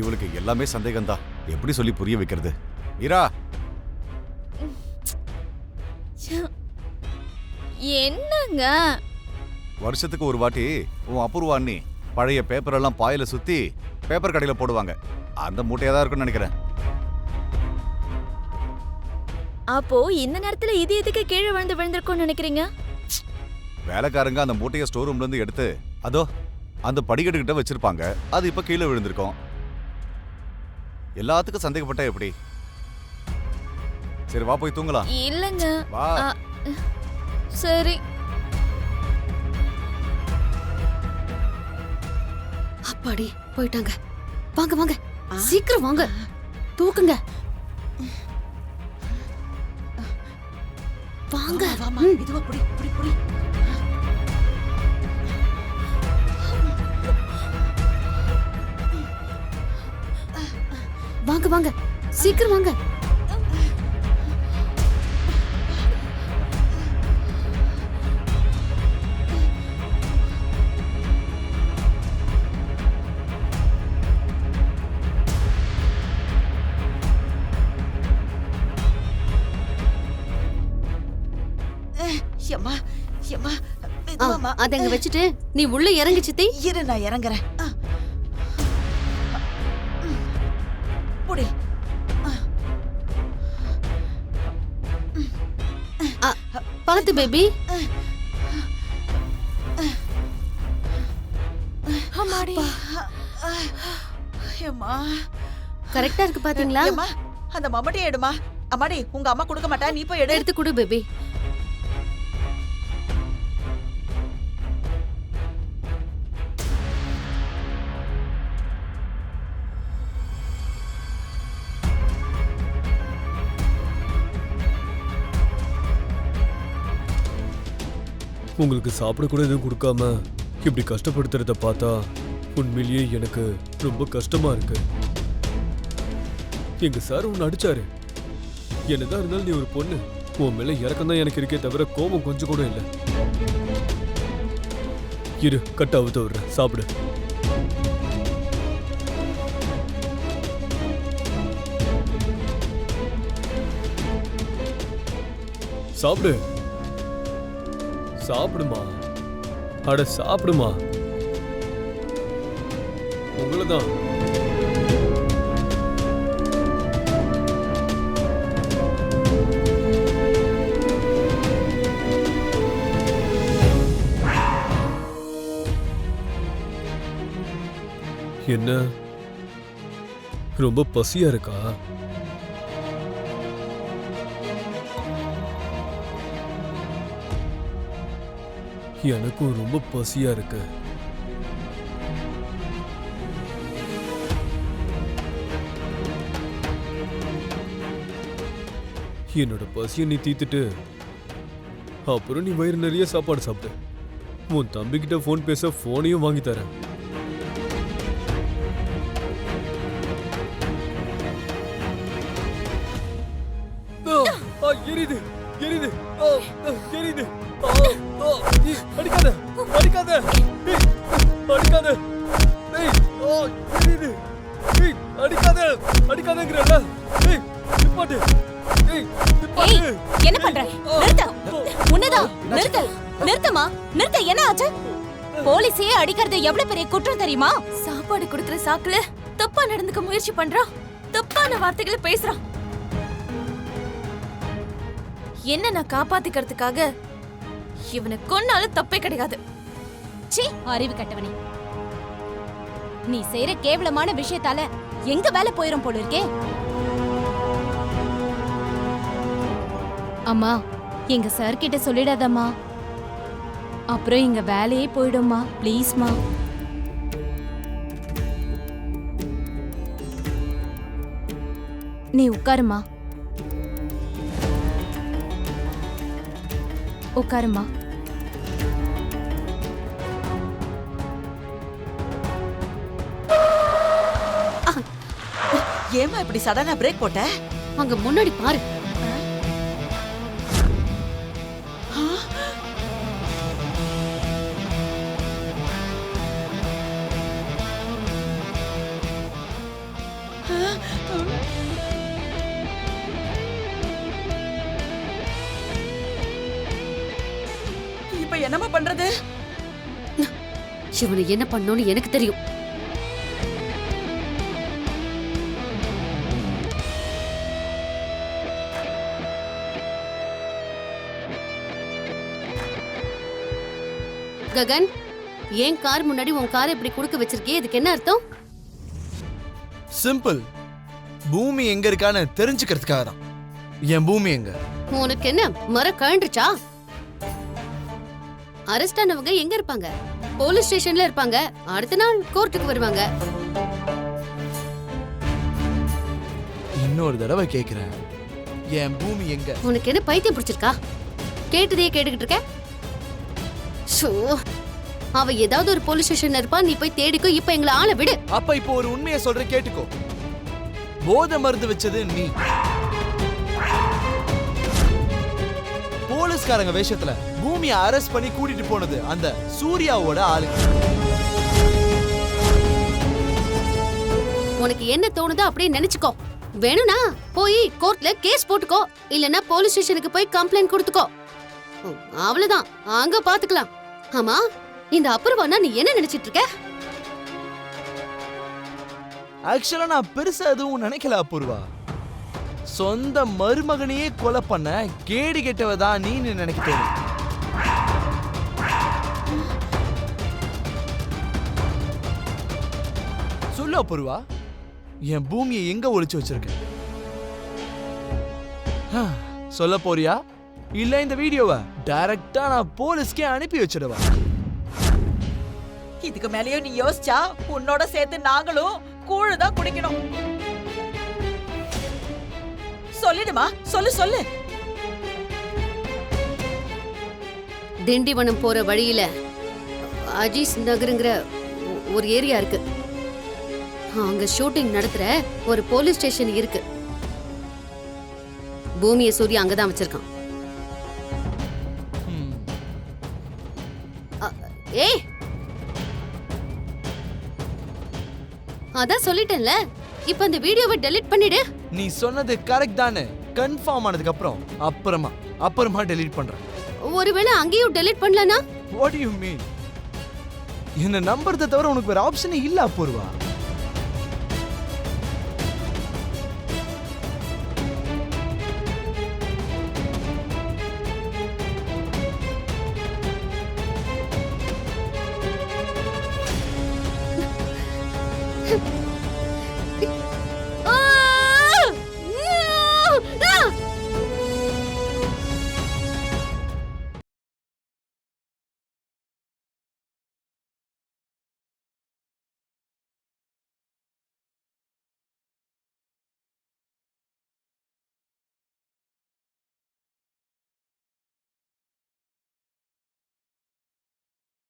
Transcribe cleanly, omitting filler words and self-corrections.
இவளுக்கு எல்லாமே சந்தேகம்தான். எப்படி சொல்லி புரிய வைக்கிறது? மீரா, என்னங்க? வருஷத்துக்கு ஒரு வாட்டி உன் அபூர்வா அண்ணி பழைய பேப்பர் எல்லாம் பாயில சுத்தி பேப்பர் கடையில போடுவாங்க. அந்த மூட்டையா தான் இருக்கும்னு நினைக்கிறேன். அப்போ இந்த நேரத்துல இது எதுக்கு கீழே விழுந்திருக்கும்னு நினைக்கிறீங்க? வேலைக்காரங்க அந்த மூட்டையை ஸ்டோர் ரூம்ல இருந்து எடுத்து அதோ அந்த படிக்கட்டு கிட்ட வச்சிருப்பாங்க. அது இப்ப கீழே விழுந்திருக்கும். எல்லாத்துக்கும் சந்தேகப்பட்டா எப்படி? சரி வா போய் தூங்கலாம். இல்லங்க. வா. சரி. அப்பாடி போயிட்டாங்க. வாங்க வாங்க சீக்கிரம் வாங்க, தூக்குங்க. வாங்க. இதுவா புடி புடி புடி. வாங்க வாங்க சீக்கிரம் வாங்க. அதங்க வச்சுட்டு நீ உள்ள இறங்கி சித்தி. இரு நான் இறங்குறேன். புடி. பாத்து பேபி. அம்மாடி. அம்மா. கரெக்ட்டா இருக்கு பாத்தீங்களா? அம்மா அந்த மம்மட்டியை எடுமா. அம்மாடி உங்க அம்மா கொடுக்க மாட்டா, நீ போய் எடு. எடுத்து கொடு பேபி. உங்களுக்கு சாப்பிட கூட எதுவும் கொடுக்காம இப்படி கஷ்டப்படுத்துறத பார்த்தா உண்மையிலேயே எனக்கு ரொம்ப கஷ்டமா இருக்கு. எங்க சார் உன்னை அடிச்சாரு. என்னதான் இருந்தாலும் நீ ஒரு பொண்ணு. உன் மேல இறக்கம் தான் எனக்கு இருக்கே தவிர கோபம் கொஞ்சம் கூட இல்லை. இரு கட்ட அவுத்த விடுறேன், சாப்பிடு. சாப்பிடு சாப்பிடுமா. அட சாப்பிடுமா. உங்களதான் என்ன ரொம்ப பசியா இருக்கா? எனக்கும் ரொம்ப பசியா இருக்கு. என்னோட பசியை நீ தீத்துட்டு அப்புறம் நீ வயிறு நிறைய சாப்பாடு சாப்பிட்டு உன் தம்பி கிட்ட போன் பேச போனையும் வாங்கி தரேன். எரியுது எரியுது எரியுது. அடிக்காத அடிக்காத அடிக்காத. அடிக்காத அடிக்காதங்கறல. நிப்பாட்டு. என்ன பண்ற? நிறுத்து. உன்னதான் நிறுத்து. நிறுத்தமா நிறுத்த. என்ன ஆச்சு? போலீஸே அடிக்கிறது எவ்வளவு பெரிய குற்றம் தெரியுமா? சாப்பாடு கொடுக்கிற சாக்குல தப்பா நடந்துக்க முயற்சி பண்றான். தப்பான வார்த்தைகளை பேசுறான். என்ன நான் காப்பாத்திக்கிறதுக்காக இவனை கொன்னாலும் தப்பே கிடையாது. சீ, அறிவு கட்டவனே. நீ செய்யற கேவலமான விஷயத்தால எங்க வேலை போயிரும் போல இருக்கே. அம்மா, எங்க சார் கிட்ட சொல்லிடாதம்மா. அப்புறம் எங்க வேலையே போயிடும்மா. ப்ளீஸ்மா. நீ உட்காருமா. உட்காருமா. ஏமா இப்படி சடனா பிரேக் போட்ட? அங்க முன்னாடி பாரு. என்னம்மா பண்றது? இவனை என்ன பண்ணணும்னு எனக்கு தெரியும். ககன், ஏன் கார் முன்னாடி உன் காரை இப்படி குடுக்க வச்சிருக்கே? இதுக்கு என்ன அர்த்தம்? சிம்பிள். பூமி எங்க இருக்கான்னு தெரிஞ்சுக்கிறதுக்காக தான். என் பூமி எங்க? உனக்கு என்ன மரம் கழண்டுச்சா? அரெஸ்ட் ஆனவங்க எங்க இருப்பாங்க? போலீஸ் ஸ்டேஷன்ல இருப்பாங்க. அடுத்த நாள் கோர்ட்டுக்கு வருவாங்க. இன்னொரு தடவை கேக்குறேன், என் பூமி எங்க? உனக்கு என்ன பைத்தியம் பிடிச்சிருக்கா? கேட்டதையே கேட்டுக்கிட்டு இருக்க? ஷோ, அவ ஏதாவது ஒரு போலீஸ் ஸ்டேஷன்ல இருப்பா. நீ போய் தேடிக்கோ. இப்ப எங்களை ஆள விடு. அப்ப இப்போ ஒரு உண்மையை சொல்றேன், கேட்டுக்கோ. போதை மருந்து வச்சது நீ. போலீஸ்காரங்க வேஷத்துல பூமியை அரெஸ்ட் பண்ணி கூட்டிட்டு போனது அந்த சூர்யாவோட ஆளுங்க. உனக்கு என்ன தோணுதோ அப்படியே நினைச்சுக்கோ. வேணும்னா போய் கோர்ட்ல கேஸ் போட்டுக்கோ. இல்லனா போலீஸ் ஸ்டேஷனுக்கு போய் கம்ப்ளைண்ட் கொடுத்துக்கோ. அவ்வளவுதான், அங்க பாத்துக்கலாம். ஆமா, இந்த அப்புறவானா நீ என்ன நினைச்சிட்டு இருக்க? ஆக்சுவலா நான் பெருசா எதுவும் நினைக்கல அபூர்வா. சொந்த மருமகனையே கொலை பண்ண கேடு கெட்டவதான் நீ நினைக்கிறேன். சொல்லு அபூர்வா, என் பூமியை எங்க ஒளிச்சு வச்சிருக்க? சொல்ல போறியா இல்ல இந்த வீடியோவை டைரக்டா நான் போலீஸ்க்கே அனுப்பி வச்சிடுவா? இதுக்கு மேலயும் நீ யோசிச்சா உன்னோட சேர்த்து நாங்களும் கூழுதான் குடிக்கணும். சொல்லிடுமா, சொல்லு சொல்லு. திண்டிவனம் போற வழியில அஜீஸ் நகருங்கிற ஒரு ஏரியா இருக்கு. அங்க ஷூட்டிங் நடத்துற ஒரு போலீஸ் ஸ்டேஷன் இருக்கு. பூமியை சூர்யா அங்கதான் வச்சிருக்கான். ஏய், அதான் சொல்லிட்டேன்ல. இப்ப அந்த வீடியோவை டெலீட் பண்ணிடு. நீ சொன்னது கரெக்ட் தானே? கன்ஃபார்ம் ஆனதுக்கு அப்புறமா டெலீட் பண்றேன். ஒருவேளை அங்கேயும் டெலீட் பண்ணலனா? What to you mean? என்ன நம்பறத தவிர உனக்கு வேற ஆப்ஷனே இல்ல அபூர்வா. Huh.